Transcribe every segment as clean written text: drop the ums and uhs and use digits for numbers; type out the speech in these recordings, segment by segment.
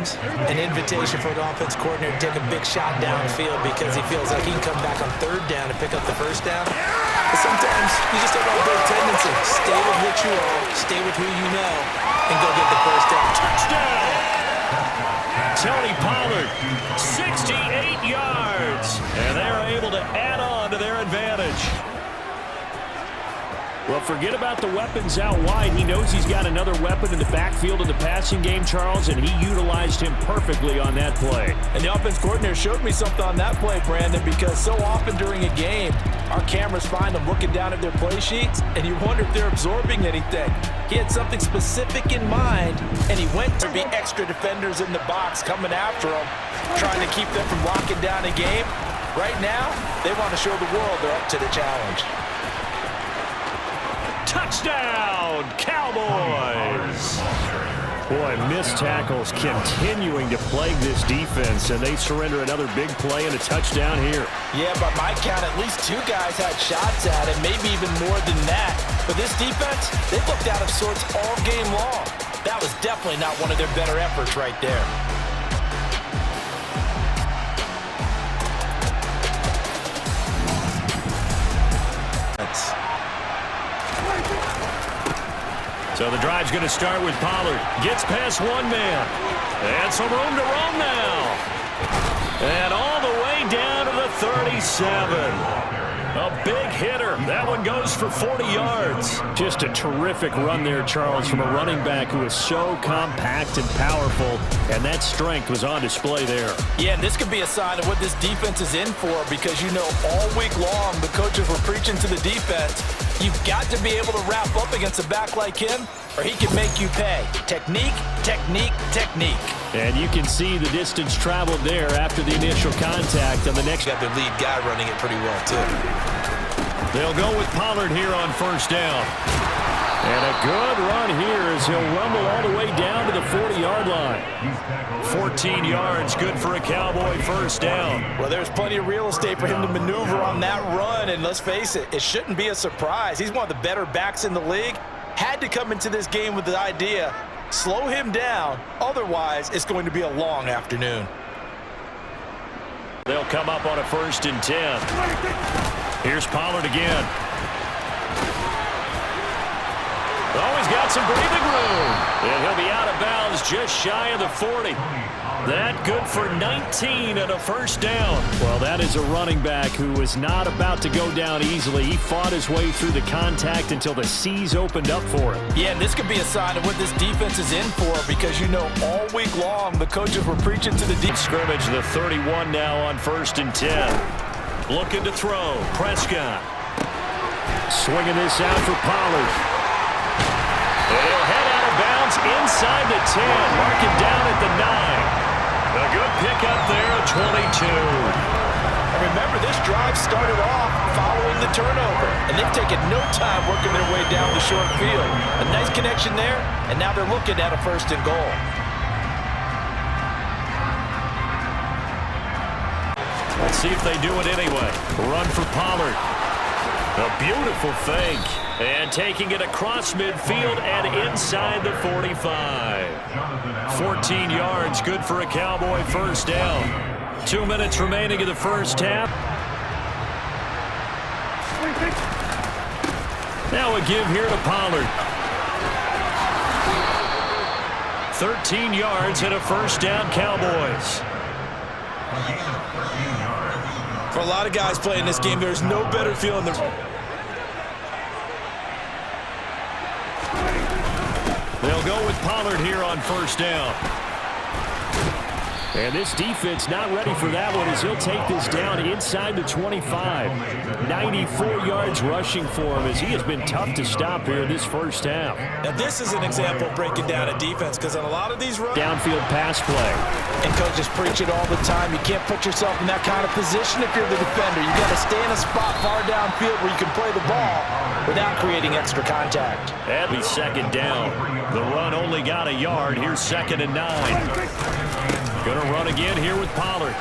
sometimes an invitation for an offense coordinator to take a big shot downfield because he feels like he can come back on third down and pick up the first down. But sometimes you just have a big tendency. Stay with what you are, stay with who you know, and go get the first down. Touchdown! Tony Pollard, 68 yards. And they're able to add on to their advantage. Well, forget about the weapons out wide. He knows he's got another weapon in the backfield of the passing game, Charles, and he utilized him perfectly on that play. And the offense coordinator showed me something on that play, Brandon, because so often during a game, our cameras find them looking down at their play sheets, and you wonder if they're absorbing anything. He had something specific in mind, and he went to be extra defenders in the box coming after him, trying to keep them from locking down a game. Right now, they want to show the world they're up to the challenge. Touchdown, Cowboys! Boy, missed tackles continuing to plague this defense, and they surrender another big play and a touchdown here. Yeah, by my count, at least two guys had shots at it, maybe even more than that. But this defense, they looked out of sorts all game long. That was definitely not one of their better efforts right there. So the drive's going to start with Pollard. Gets past one man. And some room to roam now. And all the way down to the 37. A big hitter. That one goes for 40 yards. Just a terrific run there, Charles, from a running back who is so compact and powerful. And that strength was on display there. Yeah, this could be a sign of what this defense is in for, because you know all week long the coaches were preaching to the defense. You've got to be able to wrap up against a back like him, or he can make you pay. Technique, technique, technique. And you can see the distance traveled there after the initial contact on the next. Got their lead guy running it pretty well, too. They'll go with Pollard here on first down. And a good run here as he'll rumble all the way down to the 40-yard line. 14 yards, good for a Cowboy first down. Well, there's plenty of real estate for him to maneuver on that run, and let's face it, it shouldn't be a surprise. He's one of the better backs in the league. Had to come into this game with the idea, slow him down, otherwise it's going to be a long afternoon. They'll come up on a 1st and 10. Here's Pollard again. Oh, he's got some breathing room. And he'll be out of bounds just shy of the 40. That good for 19 and a first down. Well, that is a running back who was not about to go down easily. He fought his way through the contact until the seas opened up for him. Yeah, and this could be a sign of what this defense is in for, because you know all week long the coaches were preaching to the deep scrimmage. The 31 now on 1st and 10. Looking to throw. Prescott. Swinging this out for Pollard. And he'll head out of bounds inside the 10. Mark it down at the 9. A good pickup there at 22. And remember, this drive started off following the turnover, and they've taken no time working their way down the short field. A nice connection there, and now they're looking at a 1st and goal. Let's see if they do it anyway. Run for Pollard. A beautiful fake. And taking it across midfield and inside the 45. 14 yards, good for a Cowboy first down. 2 minutes remaining in the first half. Now a give here to Pollard. 13 yards and a first down, Cowboys. For a lot of guys playing this game, there's no better feeling than... They'll go with Pollard here on first down. And this defense not ready for that one as he'll take this down inside the 25. 94 yards rushing for him as he has been tough to stop here this first half. Now this is an example of breaking down a defense, because on a lot of these runs... Downfield pass play. And coaches preach it all the time. You can't put yourself in that kind of position if you're the defender. You got to stay in a spot far downfield where you can play the ball without creating extra contact. That'll be 2nd down. The run only got a yard. Here's 2nd and 9. Going to run again here with Pollard.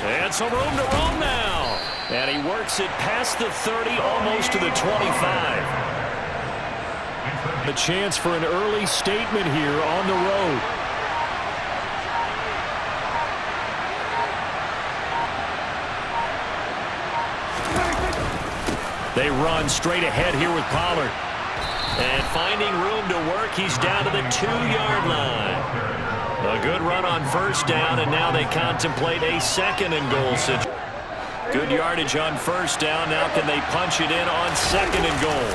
And some room to roam now. And he works it past the 30, almost to the 25. A chance for an early statement here on the road. They run straight ahead here with Pollard. And finding room to work, he's down to the 2-yard line. A good run on first down, and now they contemplate a second and goal situation. Good yardage on first down. Now can they punch it in on second and goal?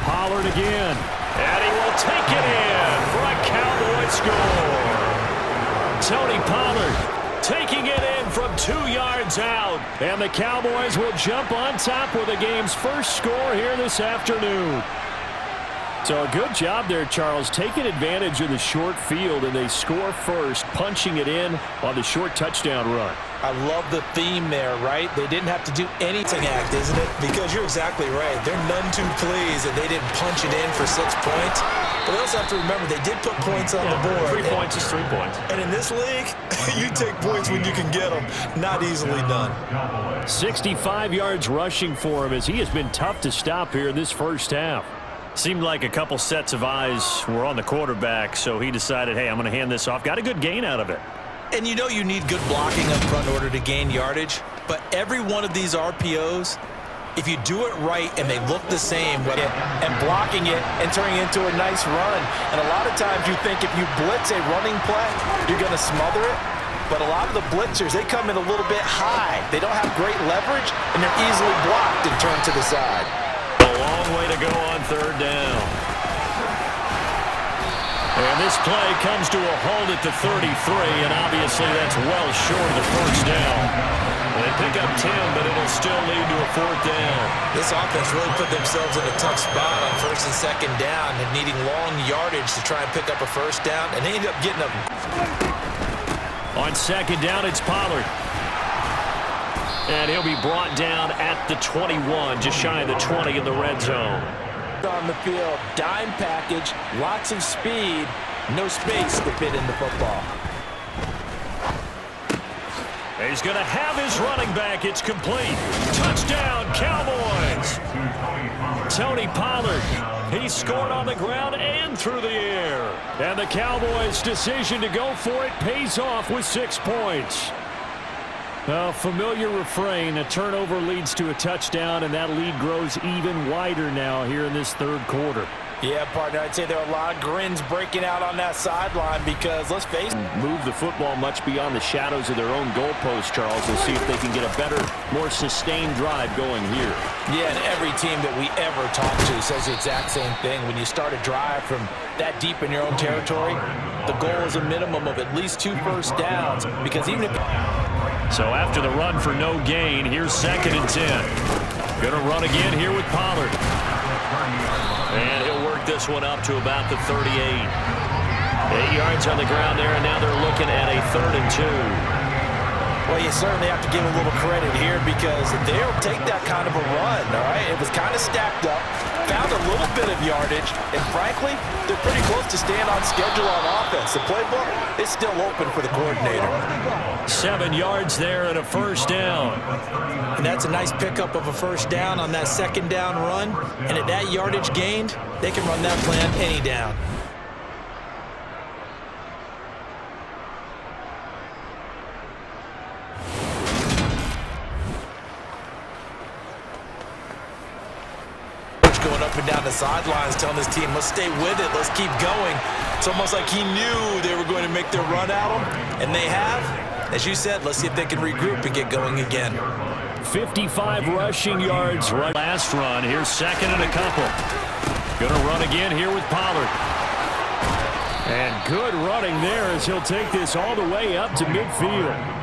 Pollard again. And he will take it in for a Cowboy score. Tony Pollard taking it in from 2 yards out. And the Cowboys will jump on top with the game's first score here this afternoon. So a good job there, Charles, taking advantage of the short field, and they score first, punching it in on the short touchdown run. I love the theme there, right? They didn't have to do anything act, isn't it? Because you're exactly right. They're none too pleased that they didn't punch it in for 6 points. But they also have to remember they did put points on the board. 3 points is 3 points. And in this league, you take points when you can get them. Not easily done. 65 yards rushing for him as he has been tough to stop here in this first half. Seemed like a couple sets of eyes were on the quarterback, so he decided, hey, I'm going to hand this off. Got a good gain out of it. And you know you need good blocking up front in order to gain yardage, but every one of these RPOs, if you do it right and they look the same, and blocking it and turning it into a nice run. And a lot of times you think if you blitz a running play, you're going to smother it. But a lot of the blitzers, they come in a little bit high. They don't have great leverage, and they're easily blocked and turned to the side. A long way to go on third down. And this play comes to a halt at the 33, and obviously that's well short of the first down. They pick up 10, but it'll still lead to a fourth down. This offense really put themselves in a tough spot on first and second down and needing long yardage to try and pick up a first down, and they ended up getting a... On second down, it's Pollard. And he'll be brought down at the 21, just shy of the 20 in the red zone. On the field, dime package, lots of speed, no space to fit in the football. He's going to have his running back. It's complete. Touchdown, Cowboys. Tony Pollard. He scored on the ground and through the air. And the Cowboys' decision to go for it pays off with 6 points. A familiar refrain, a turnover leads to a touchdown, and that lead grows even wider now here in this third quarter. Yeah, partner, I'd say there are a lot of grins breaking out on that sideline because, let's face it, move the football much beyond the shadows of their own goalpost, Charles. We'll see if they can get a better, more sustained drive going here. Yeah, and every team that we ever talk to says the exact same thing. When you start a drive from that deep in your own territory, the goal is a minimum of at least 2 first downs, because even if... So after the run for no gain, here's second and 10. Gonna run again here with Pollard. And he'll work this one up to about the 38. 8 yards on the ground there, and now they're looking at a 3rd and 2. Well, you certainly have to give a little credit here because they'll take that kind of a run, all right? It was kind of stacked up, found a little bit of yardage, and frankly, they're pretty close to staying on schedule on offense. The playbook is still open for the coordinator. 7 yards there and a first down. And that's a nice pickup of a first down on that second down run. And at that yardage gained, they can run that plan any down. Going up and down the sidelines, telling his team, let's stay with it, let's keep going. It's almost like he knew they were going to make their run at him, and they have. As you said, let's see if they can regroup and get going again. 55 rushing yards right last run. Here's second and a couple. Gonna run again here with Pollard. And good running there as he'll take this all the way up to midfield.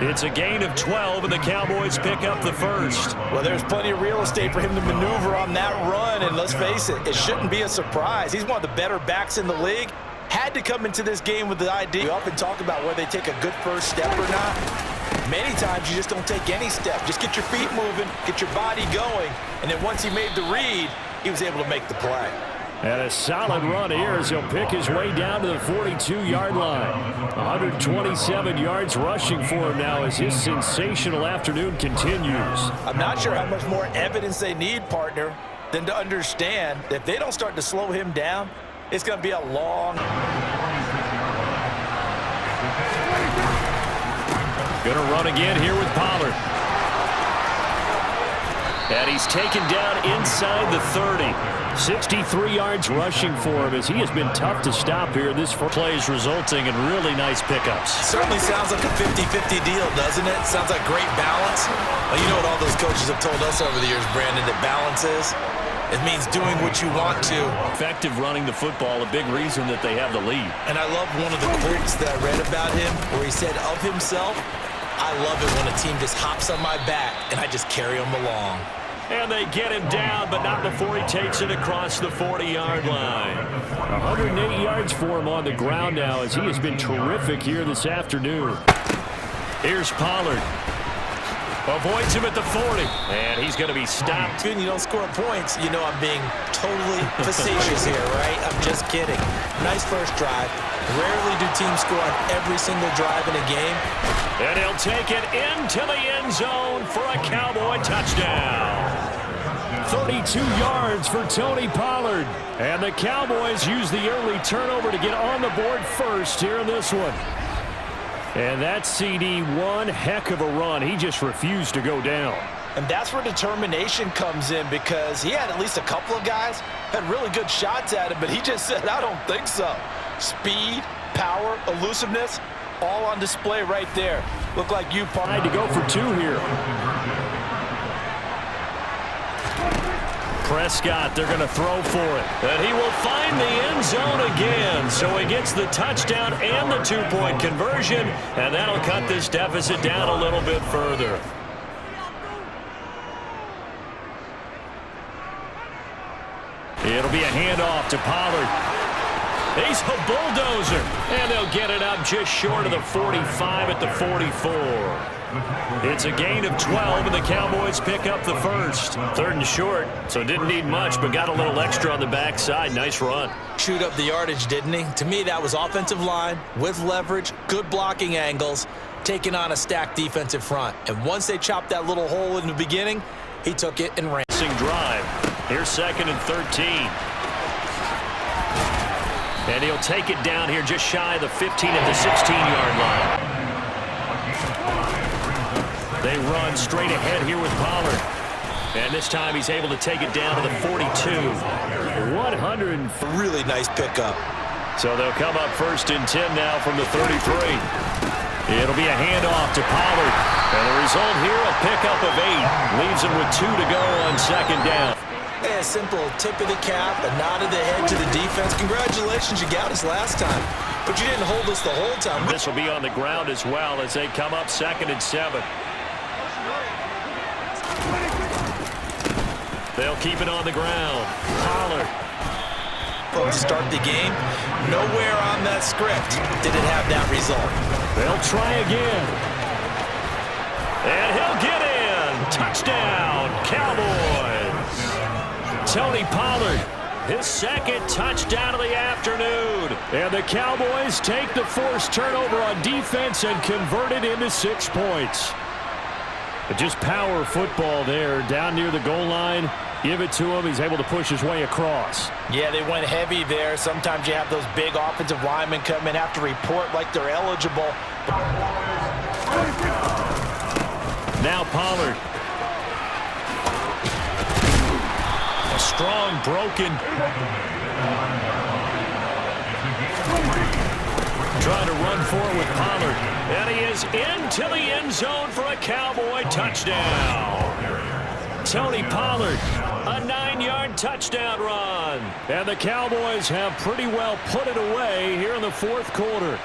It's a gain of 12, and the Cowboys pick up the first. Well, there's plenty of real estate for him to maneuver on that run, and let's face it, it shouldn't be a surprise. He's one of the better backs in the league. Had to come into this game with the idea. We often talk about whether they take a good first step or not. Many times you just don't take any step. Just get your feet moving, get your body going, and then once he made the read, he was able to make the play. And a solid run here as he'll pick his way down to the 42-yard line. 127 yards rushing for him now as his sensational afternoon continues. I'm not sure how much more evidence they need, partner, than to understand that if they don't start to slow him down, it's going to be a long... Gonna run again here with Pollard. And he's taken down inside the 30. 63 yards rushing for him as he has been tough to stop here. This plays resulting in really nice pickups. Certainly sounds like a 50-50 deal, doesn't it? Sounds like great balance. Well, you know what all those coaches have told us over the years, Brandon, that balance is? It means doing what you want to. Effective running the football, a big reason that they have the lead. And I love one of the quotes that I read about him where he said of himself, I love it when a team just hops on my back and I just carry them along. And they get him down, but not before he takes it across the 40-yard line. 108 yards for him on the ground now as he has been terrific here this afternoon. Here's Pollard. Avoids him at the 40. And he's going to be stopped. When you don't score points, you know I'm being totally facetious here, right? I'm just kidding. Nice first drive. Rarely do teams score on every single drive in a game. And he'll take it into the end zone for a Cowboy touchdown. 32 yards for Tony Pollard. And the Cowboys use the early turnover to get on the board first here in this one. And that CD, one heck of a run. He just refused to go down. And that's where determination comes in, because he had at least a couple of guys had really good shots at him, but he just said, I don't think so. Speed, power, elusiveness, all on display right there. Look like you tried to go for two here. Prescott, they're going to throw for it. And he will find the end zone again. So he gets the touchdown and the two-point conversion, and that'll cut this deficit down a little bit further. It'll be a handoff to Pollard. He's a bulldozer. And they'll get it up just short of the 45 at the 44. It's a gain of 12, and the Cowboys pick up the first. Third and short, so didn't need much, but got a little extra on the backside. Nice run. Chewed up the yardage, didn't he? To me, that was offensive line with leverage, good blocking angles, taking on a stacked defensive front. And once they chopped that little hole in the beginning, he took it and ran. Drive. Here's 2nd and 13. And he'll take it down here just shy of the 15 at the 16-yard line. They run straight ahead here with Pollard. And this time he's able to take it down to the 42. 100. Really nice pickup. So they'll come up 1st and 10 now from the 33. It'll be a handoff to Pollard. And the result here, a pickup of 8. Leaves him with 2 to go on 2nd down. A simple tip of the cap, a nod of the head to the defense. Congratulations, you got us last time. But you didn't hold us the whole time. This will be on the ground as well as they come up 2nd and 7. They'll keep it on the ground. Pollard. From to start the game, nowhere on that script did it have that result. They'll try again. And he'll get in. Touchdown, Cowboys. Tony Pollard, his 2nd touchdown of the afternoon. And the Cowboys take the forced turnover on defense and convert it into 6 points. But just power football there down near the goal line. Give it to him. He's able to push his way across. Yeah, they went heavy there. Sometimes you have those big offensive linemen come in, have to report like they're eligible. Now Pollard. A strong broken. Trying to run forward with Pollard. And he is into the end zone for a Cowboy touchdown. Tony Pollard, a 9-yard touchdown run. And the Cowboys have pretty well put it away here in the 4th quarter.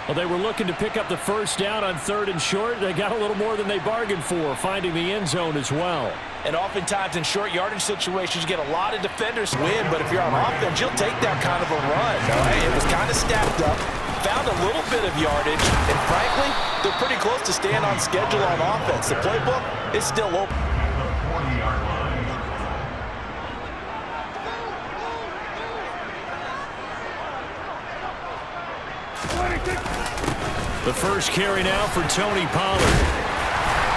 Well, they were looking to pick up the first down on 3rd and short. They got a little more than they bargained for, finding the end zone as well. And oftentimes in short yardage situations, you get a lot of defenders win, but if you're on offense, you'll take that kind of a run. Right? It was kind of stacked up, found a little bit of yardage, and frankly, they're pretty close to staying on schedule on offense. The playbook is still open. The first carry now for Tony Pollard.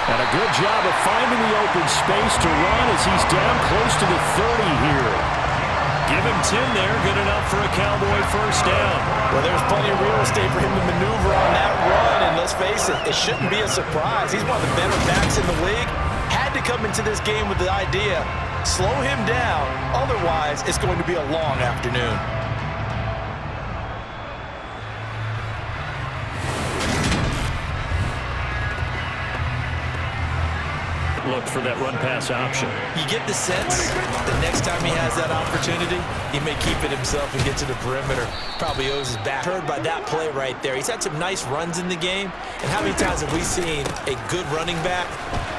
And a good job of finding the open space to run as he's down close to the 30 here. Give him 10 there, good enough for a Cowboy first down. Well, there's plenty of real estate for him to maneuver on that run, and let's face it, it shouldn't be a surprise. He's one of the better backs in the league. Had to come into this game with the idea, slow him down, otherwise it's going to be a long afternoon. Look for that run pass option. You get the sense the next time he has that opportunity, he may keep it himself and get to the perimeter. Probably owes his back. Heard by that play right there. He's had some nice runs in the game. And how many times have we seen a good running back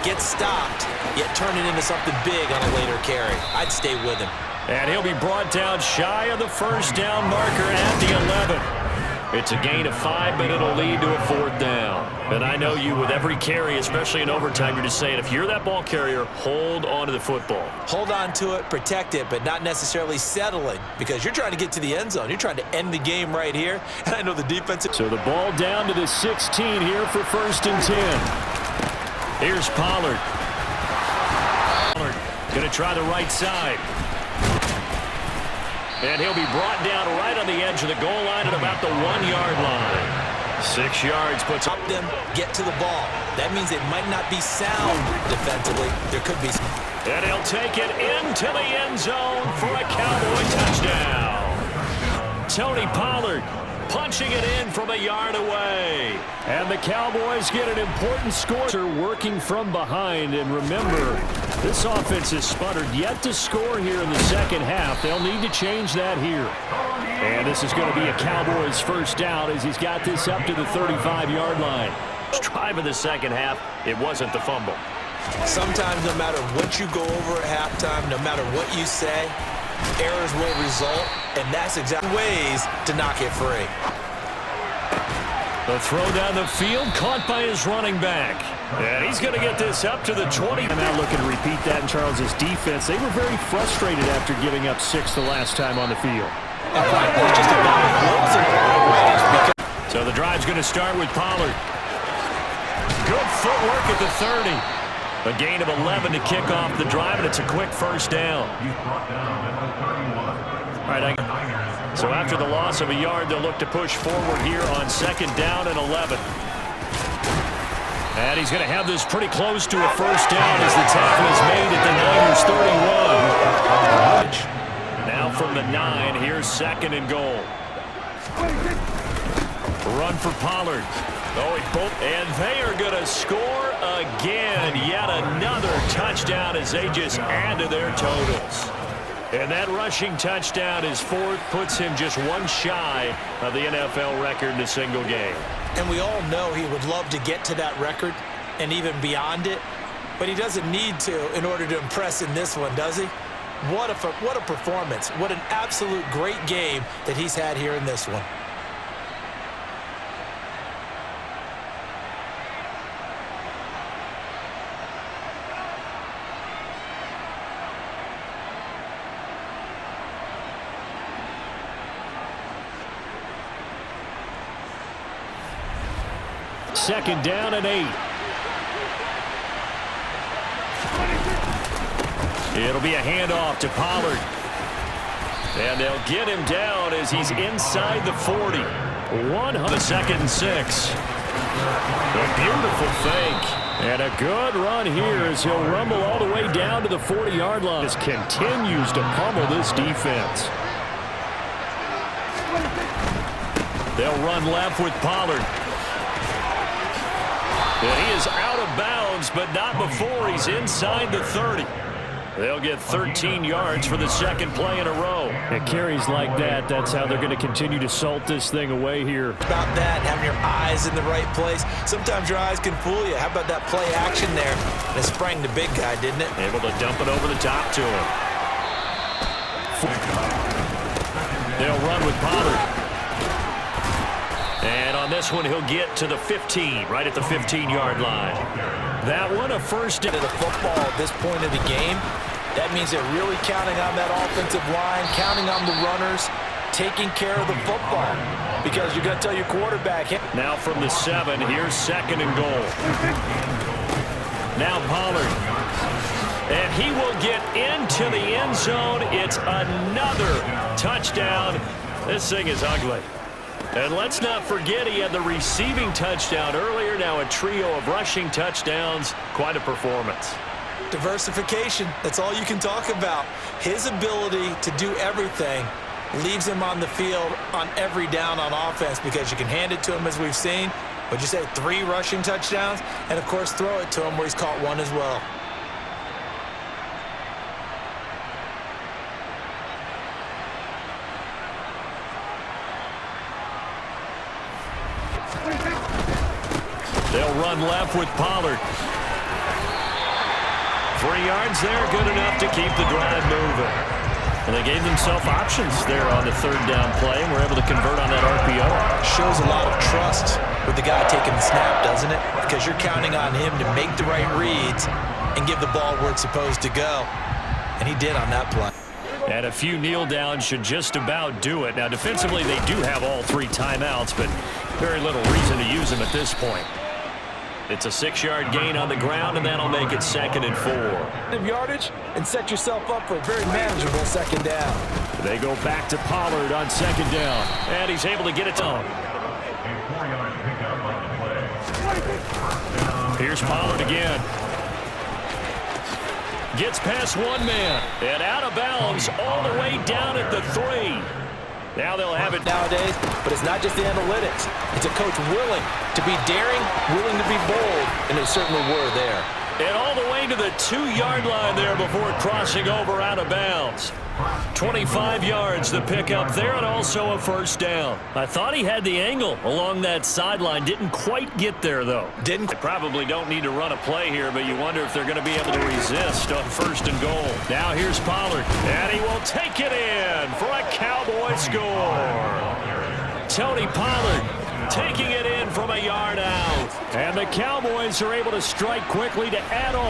get stopped, yet turn it into something big on a later carry? I'd stay with him. And he'll be brought down shy of the first down marker at the 11. It's a gain of 5, but it'll lead to a 4th down. And I know you, with every carry, especially in overtime, you're just saying, if you're that ball carrier, hold on to the football. Hold on to it, protect it, but not necessarily settling, because you're trying to get to the end zone. You're trying to end the game right here, and I know the defense. So the ball down to the 16 here for 1st and 10. Here's Pollard. Pollard going to try the right side. And he'll be brought down right on the edge of the goal line at about the 1-yard line. 6 yards puts up them, get to the ball. That means it might not be sound defensively. There could be. And he'll take it into the end zone for a Cowboy touchdown. Tony Pollard punching it in from a yard away. And the Cowboys get an important score. Working from behind. And remember, this offense has sputtered yet to score here in the second half. They'll need to change that here. And this is going to be a Cowboys first down as he's got this up to the 35-yard line. Drive in the second half, it wasn't the fumble. Sometimes no matter what you go over at halftime, no matter what you say, errors will result, and that's exactly ways to knock it free. The throw down the field, caught by his running back. And he's going to get this up to the 20. I'm now looking to repeat that in Charles's defense. They were very frustrated after giving up 6 the last time on the field. And frankly, just about closing a lot of ways. So the drive's going to start with Pollard. Good footwork at the 30. A gain of 11 to kick off the drive, and it's a quick first down. All right, so after the loss of a yard, they'll look to push forward here on 2nd down and 11. And he's going to have this pretty close to a first down as the tackle is made at the Niners 31. Now from the 9, here's 2nd and goal. Run for Pollard. And they are going to score again. Yet another touchdown as they just add to their totals. And that rushing touchdown, his 4th, puts him just one shy of the NFL record in a single game. And we all know he would love to get to that record and even beyond it, but he doesn't need to in order to impress in this one, does he? What a performance. What an absolute great game that he's had here in this one. Second down and 8. It'll be a handoff to Pollard. And they'll get him down as he's inside the 40. 2nd and 6. A beautiful fake. And a good run here as he'll rumble all the way down to the 40-yard line. This continues to pummel this defense. They'll run left with Pollard. And he is out of bounds, but not before he's inside the 30. They'll get 13 yards for the 2nd play in a row. At carries like that, that's how they're going to continue to salt this thing away here. About that, having your eyes in the right place. Sometimes your eyes can fool you. How about that play action there? And it sprang the big guy, didn't it? Able to dump it over the top to him. They'll run with Pollard. And on this one, he'll get to the 15, right at the 15-yard line. That one, a first down. To the football at this point of the game, that means they're really counting on that offensive line, counting on the runners, taking care of the football. Because you're going to tell your quarterback. Now from the 7, here's 2nd and goal. Now Pollard. And he will get into the end zone. It's another touchdown. This thing is ugly. And let's not forget he had the receiving touchdown earlier. Now a trio of rushing touchdowns. Quite a performance. Diversification, that's all you can talk about. His ability to do everything leaves him on the field on every down on offense because you can hand it to him as we've seen. Would you say 3 rushing touchdowns? And, of course, throw it to him where he's caught 1 as well. They'll run left with Pollard. 3 yards there, good enough to keep the drive moving. And they gave themselves options there on the 3rd down play, and were able to convert on that RPO. Shows a lot of trust with the guy taking the snap, doesn't it? Because you're counting on him to make the right reads and give the ball where it's supposed to go. And he did on that play. And a few kneel downs should just about do it. Now, defensively, they do have all 3 timeouts, but very little reason to use them at this point. It's a 6-yard gain on the ground, and that'll make it 2nd and 4. Yardage and set yourself up for a very manageable 2nd down. They go back to Pollard on 2nd down, and he's able to get it done. Here's Pollard again. Gets past 1 man, and out of bounds all the way down at the 3. Now they'll have it nowadays, but it's not just the analytics. It's a coach willing to be daring, willing to be bold, and they certainly were there. And all the way to the 2-yard line there before crossing over out of bounds. 25 yards the pickup there, and also a 1st down. I thought he had the angle along that sideline. Didn't quite get there, though. They probably don't need to run a play here, but you wonder if they're going to be able to resist on 1st and goal. Now here's Pollard, and he will take it in for a Cowboy score. Tony Pollard taking it in from a yard out. And the Cowboys are able to strike quickly to add on.